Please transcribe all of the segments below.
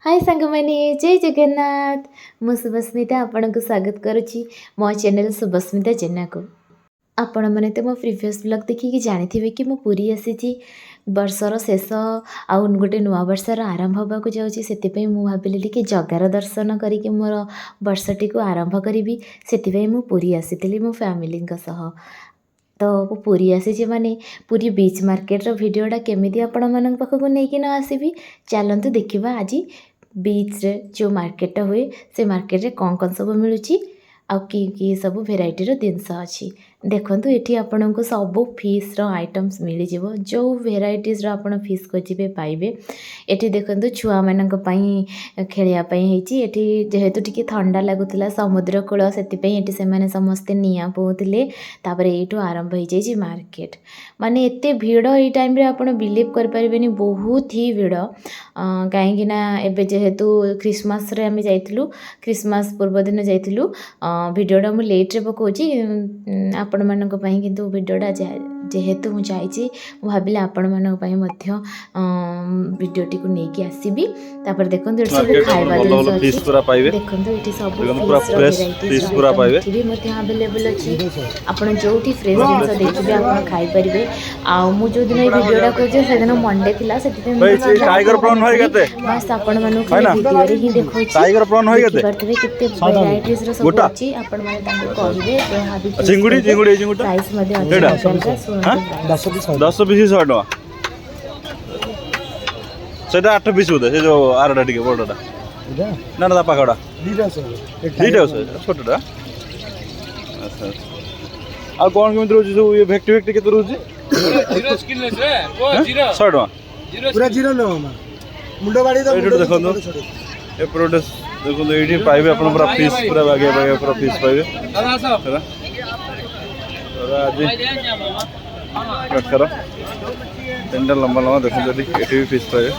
हाय सांग मैंने जय जगन्नाथ मु सुभस्मिता आपण को स्वागत करुच्ची मो चैनल सुभस्मिता जेना को आपण मैंने तो मो प्रीवियस ब्लॉग देखिए जानी कि मु पुरी आसी वर्षर शेष आउ गोटे नुआ वर्षर आरंभ होगा जाऊँगी से भाविली कि जगार दर्शन करके मोर वर्षटी को आरंभ करी से मु पुरी आसी मो फैमिली सह तो पुरी आसी माने पुरी बीच मार्केटर भिडटा केमी आपण मान पाखक नहीं आसबि चलतु देखा आज बीच रे जो मार्केट हुए से मार्केट रे कौन कौन सब मिलूँ आउ कि सब भेराइटीर जिनस अच्छी देखु ये आपन को सब फिश्र आइटम्स मिल जाव जो भेराइटीज आप फिश खोजे पाइबे ये देखो छुआ मान खेलवाई जेहेतु टी ठंडा लगुला समुद्र कूल से समस्ते निआ पोले यू आरंभ हो जाए मार्केट माने एते भीड़ ये टाइम रे आप बिलीव करें बहुत ही भीड़ कहीं एबे जेहेतु क्रिसमस रे आम जाइलु क्रिसमस पूर्व दिन जाइलु भिडियोटा मुझे लेट्रे पकाऊँगी आपण मानक किंतु भिडियोटा जेहेतु मुझे जाइए भाविली आपण मानक भिडियोटी को लेकिन आसबि तापर देखो सब खाଇବା ଜିନିଷ ଅଛି देखो ये सब अवेलेबल अच्छी आपड़ जो फ्रेश जिन देखिए आप खाईपर आउ जो दिन ये भिडियोटा कहे से दिन मंडे थी बस आपण मानक भिडियो ही देखिए केते वेराइटीज सब अच्छी आपण माने कहे प्राइस 10 पीस 100 टका सेटा 8 पीस बोधे से जो आरडा टिके बड़टा ना ना पाखड़ा दीटा छोटा अच्छा आ कौन केमिति रोजी सब ये भेक्टी भेक्टी केते रोजी जीरो स्किन लेस रे ओ जीरो 100 टका पूरा जीरो लो मुंडो बाड़ी तो एडो देखो ए प्रोडक्ट्स देखो एडी पाइबे अपन पूरा पीस पूरा बागे बागे पूरा पीस पाइबे है और आज कट करो टेंडर लंबा लंबा देखो जल्दी एटी भी पीस पाइबे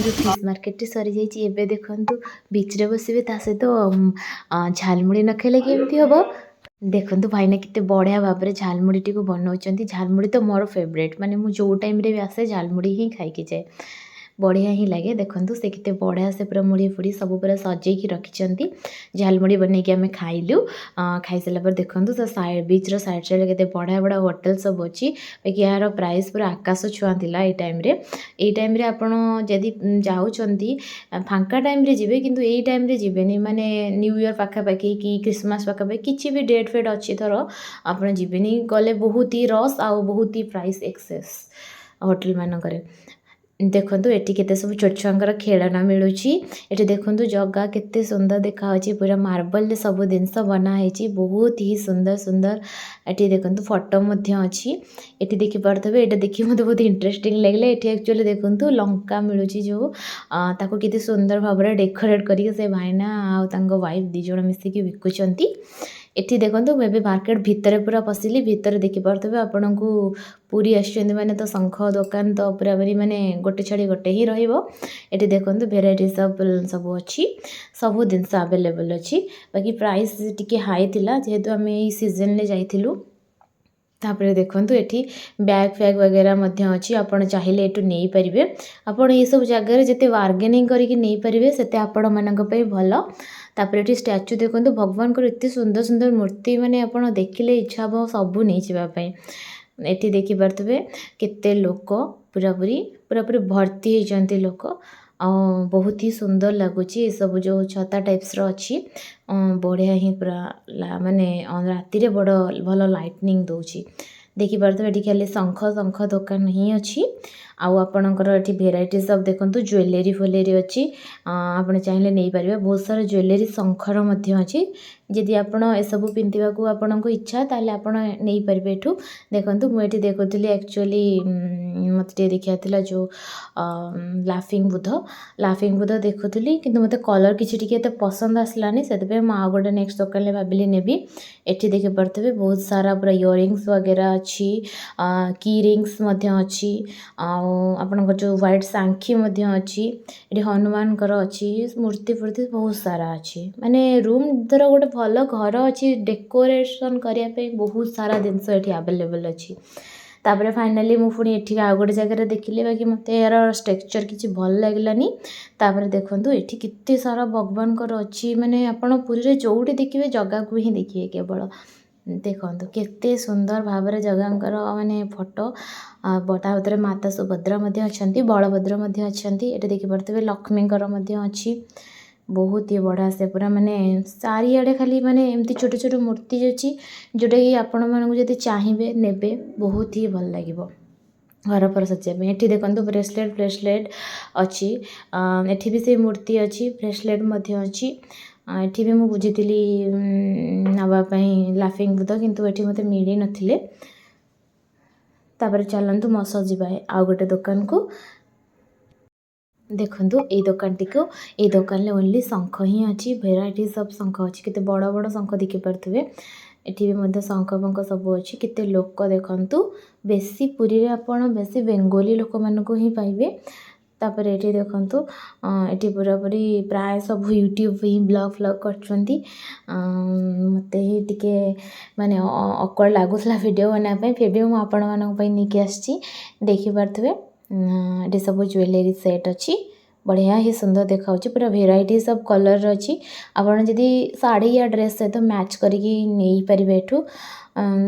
फिश मार्केट सरी जाइए देखु बीच रे बसबे सहित झालमुड़ी न खेले केमती हम देखु भाईना केते बढ़िया भाव में झालमुड़ी टी बनाऊँ झालमुड़ी तो मोर फेवरेट माने मु जो टाइम रे भी आसे झालमुड़ी ही खाई जाए बढ़िया ही लगे देखु से केते बढ़िया से पूरा मुड़ी फुड़ी सब पूरा सजेकी रखिंट झालमुड़ी बनईकि आम खाइलु खाई सारापर देखु तो साइड बीच साइड साइड के बढ़िया बढ़िया होटेल सब अच्छी बाकी यार प्राइस पूरा आकाश छुआ था ये टाइम रे आपड़ जदि जाऊँगी फांका टाइम रे जीवे किंतु यही टाइम रे जीवेनी माने न्यू ईयर पाखापाखि कि क्रिसमस पाखापाखि किसी भी डेट फेट अच्छी थर आप जीवेनी गले बहुत ही रस आउ बहुत ही प्राइस एक्सेस होटेल मानक देखु ये केते सब छोट छुआंकर खेलना मिलूँ ये देखु जगह केते सुंदर देखा पूरा मार्बल सब जिनस बनाई बहुत ही सुंदर सुंदर ये देखु फोटो अच्छी ये देखिपे ये देखिए मतलब बहुत इंटरेस्टिंग लगे ये एक्चुअली देखु लंका मिलूँ जो ताको केते सुंदर भाव में डेकोरेट करके भाईना आउ वाइफ दी जण मिसिकी बिकुंट एठी देखो मुझे मार्केट भितर पूरा पशिली भितर देखिपे आपन को पूरी आसुँच मैंने तो शंख दुकान तो पूरा माने गोटे छाड़ी गोटे ही रही देखो भेराइटी सब अच्छी सब जिनस अवेलेबल अच्छी बाकी प्राइस टिके हाई थिला जेहेतु आम यही सीजन ले जाइलु तापर देखो ये बैग फैग वगैरह अच्छी आपड़ चाहिए ये नहीं पारे आपड़ ये सब जगह जिते बार्गेनिंग करके नहीं पारे से आपण मानक भल तापर ये स्टैच्यू देखो भगवान को इतने सुंदर सुंदर मूर्ति माने आप देखिले इच्छा हम सबू नहीं जावाई ये देखिपे केते लोक पूरापूरी भर्ती होती लोक बहुत ही सुंदर लगुच सब जो छता टाइप्स अच्छी बढ़िया ही पूरा माने राति बड़ भल लाइटनिंग दूची देखिपे ये खाली शंख शंख दुकान ही अच्छी आउ आपणकर ये भेराइटी सब देखो ज्वेलरी फ्वेलरी अच्छी आप चाहिए नहीं पारे बहुत सारा ज्वेलरी शंखर अच्छी जदि आपड़ एसबू पिंधा को आपन को इच्छा ताले आपड़ नहीं पारे एठू देखो मुझे देखुली एक्चुअली मत देखा जो लाफिंग बुध देखुली कि मत कलर किसी पसंद आसलानी से आउ गोटे नेक्स्ट दुकान भाविली नेबी एठी देखिपे बहुत सारा पूरा इयरिंग्स वगैरह अच्छी की रिंग्स अच्छी आपन जो व्हाइट सांखी अच्छी ये हनुमान अच्छी मूर्ति फूर्ति बहुत सारा अच्छी माने रूम धर गोटे भल घर अच्छी डेकोरेशन करने बहुत सारा जिनस ये अवेलेबल अच्छी तापर फाइनाली मु पुणी एठी आउ गोटे जगह देखिली बाकी मते यार स्ट्रक्चर किसी भल लागलानी तापर देखंतु एठी कित्ते सारा भगवानकर अच्छी माने आपण पुरी रे जोउटी देखिबे जगह को ही देखिए केवल देखंतु केते सुंदर भाବରେ जगहकर माने फोटो ता भीतर माता सुभद्रा मध्ये अछंती बलभद्र मध्ये अछंती एटे देखि परतबे लक्ष्मीकर मध्ये अछि बहुत ही बढ़िया से पूरा माने चारिआडे खाली माने एमती छोट छोट मूर्ति अछि जोटा कि आपण मानकु जदि चाहिबे नेबे बहुत ही भल लागिबो घर पर सजाइबे। एठी देखंतु ब्रेसलेट अछि एठी भी से मूर्ति अछि ब्रेसलेट मध्ये अछि एठी भी मु बुझितिली नवा पई लाफिंग बुद्ध किंतु एठी मते मिली नथिले तापर चलंतु मस जिबाए आ गोटे दुकान को देखंतु ए दुकानटी को ए दुकान ले ओनली शंख ही अछि भेराइटीज ऑफ शंख अछि केते बड़ बड़ शंख देखि परथुबे एठी भी मध्य शंख बंक सब अछि केते लोक देखंतु बेसी पुरी रे आपण बेसी बेंगोली लोक मान को ही पाइबे तापर एठी देखंतु एठी पूरा पूरी प्राय सब यूट्यूब ही ब्लॉग करछंती मते ही टिके माने ऑकवर्ड लागुसला वीडियो बना पे फिर भी मु आपण मानक पई निके आछी देखि परथुबे एठी सब ज्वेलरी सेट अछि बढ़िया ही सुंदर देखा पूरा भेराइटीज ऑफ कलर अच्छी आपड़ जदि साड़ी या ड्रेस सहित मैच करके नहीं पारे एठू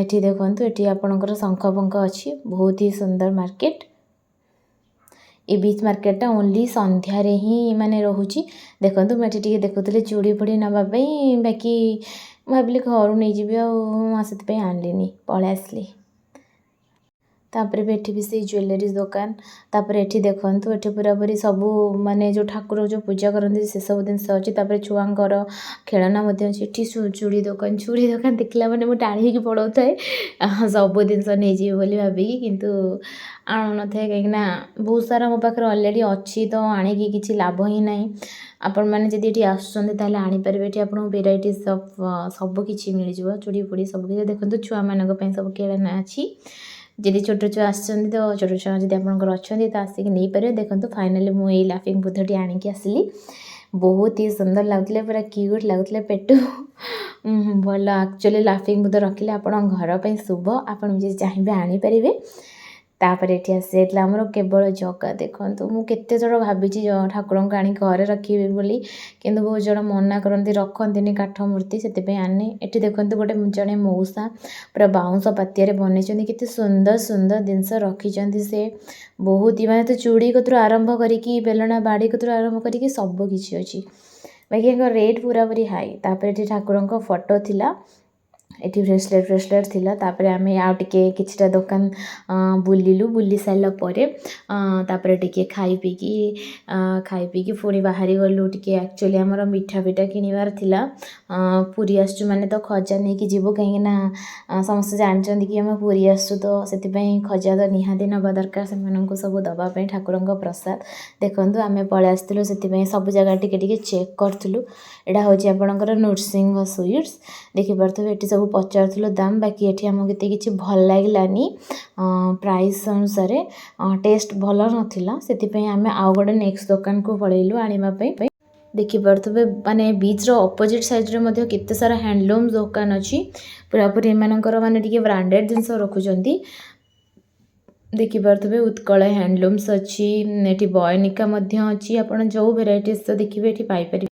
एठी देखंतु एठी आपणकर शंख पंख अच्छी बहुत ही सुंदर मार्केट ए बीच मार्केटा ओनली संध्या रे ही माने रहूची देखंतु मैं टिके देखुतले चूड़ी फुड़ी नबा पई बाकी भाबिली घर नहीं जीबी आ सेत पे आनलीनी पळे आसली तापर भी एठी भी से ज्वेलरी दुकान तापर एठी देखंतु एठी पूरा पूरी सबू माने जो ठाकुर जो पूजा करंती से सब दिन अछि तापर छुआंकर खेलना मध्ये अछि एठी चूड़ी दुकान देखला माने मु टाणी की पड़ौथाय सब दिन नै जीव बोली भाबी किंतु आनु न थे कहिना बहुत सारा मो पाखर ऑलरेडी अछि तो आणी की किछि लाभ ही नाही आपण माने जदि एठी आसुचंदी ताले आनी परबे एठी आपण वेराइटीज ऑफ सब किछि मिल जिवो चूड़ी फुड़ी सब किछि देखंतु छुआ मानक पई सब खेलना अछि जदि छोट छुआ आसुचंदी तो छोट छुआ जदि आपनकर अछंदी तो आसिक नहीं पारे देखंतु फाइनली मु ए लाफिंग बुद्धटी आनी के आसली बहुत ही सुंदर लागले पूरा क्यूट लागले पेटू भल एक्चुअली लाफिंग बुद्ध रखिले आपण घर पई शुभ आपण जे चाहिबे आनी परिबे तापर एठी आसी हमर केवल जगह देखंतु मु केते जण भाबिची ठाकुरन को आनी घरे रखिबे बोली किंतु बहुत जण मना करंती रखंतीनी काठ मूर्ति सेते पे आने एठी देखंतु गोटे जणे मौसा पूरा बाउंस पतिया रे बनेचंदी केते सुंदर सुंदर जिंस रखिचंदी से बहुत ही माने तो चूड़ी कतरो आरंभ करिकी बेलना बाड़ी कतरो आरंभ करिकी सब किछि अछि बाकी रेट पूरा पूरी हाई तापर एठी ठाकुरन को फोटो थिला एठी ब्रेसलेट थिला तापर आमे आ टिके किछटा दुकान बुलिलु बुली साइला परे तापर टिके खाई पीकी पुणी बाहरी गलु टिके एक्चुअली हमर मिठा पिठा किनिबार थिला पुरी आसु माने तो खजा नहीं कि जीवो कहीं ना समस्त जानचंदी कि हम पुरी आसु तो सेति पई खजा तो निहाती नबा दरकार से माननको सब दबा पई ठाकुरंको प्रसाद देखंतु आमे पळे आस्तिलु सेति पई सब जगह टिके टिके चेक करथुलु एडा होची आपणकर नृसिंह स्वीट्स देखि परथबे एटी सब पचारथुलु दाम बाकी एठी हमको केते किछि भल लागलानी प्राइस अनुसार टेस्ट भल नथिला सेति पई आमे आ गोटे नेक्स्ट दुकान को पळेलु आनिबा पई देखि परथबे माने बीच रो ऑपोजिट साइड रे मध्ये केते सारा हैंडलूम दुकान अछि पूरा पूरी मानकर माने टिके ब्रांडेड जिंस रखुचंती देखि परथबे उत्कल हैंडलूम्स अछि एठी बयनिका मध्ये अछि आपण जो वेराइटीज तो देखिबे एठी पाई परिबे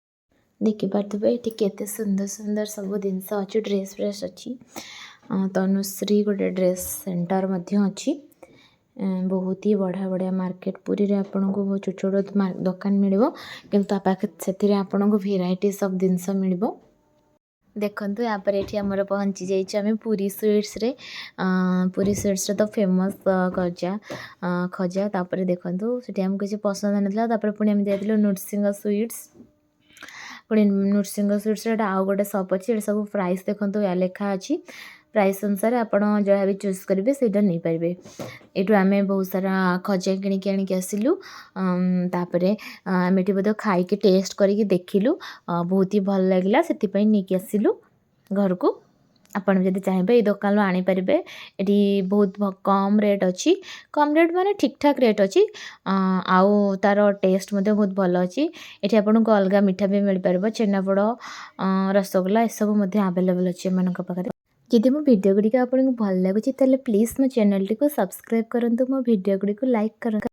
देखि परथबे एठी केते सुंदर सुंदर सब जिंस अछि ड्रेस अछि तनुश्री गोटे ड्रेस सेंटर मध्ये अछि बहुत ही बढ़िया बढ़िया मार्केट पूरी रे आपन को बहुत छोट छोट दुकान मिलबो किंतु ता पाखे सेति रे आपन को वेराइटीज सब जिंस मिलबो देखंतु यहाँ पर एठी हमर पहुंची जाइछ आमे पूरी स्वीट्स रे तो फेमस खजा तापर देखंतु सेठी हम किछि पसंद नथला तापर पुणी हम जाइतिलो नृसिंह स्वीट्स पुणी नृसिंह स्वीट्स रे आ गोटे शॉप अछि सब प्राइस देखंतु या लेखा अछि प्राइस अनुसार आपण जहाँ भी चूज करेंगे सेटा नहीं पारे एटू आम बहुत सारा खजा किणिकी आनिक आसिलु तापर आम ये बोध खाई टेस्ट करके देखिलु बहुत ही भल लगे से नहीं आसिलु घर को आपण जब चाहिए ये दुकान आनीपारे ये बहुत कम रेट अच्छी कम रेट माने ठीक ठाक रेट अच्छी आउ तार टेस्ट बहुत भल अच्छी ये आपन को अलग मिठा भी मिल पार छेनापोड़ रसगोल्ला ये सब आवेलेबल अच्छे मान पाखे जदि मो भिडियो गुड़िक आपको भल लगुच ताले प्लीज़ मो चैनल टी को सब्सक्राइब करंतु मो भिडियो गुड़ी को लाइक कर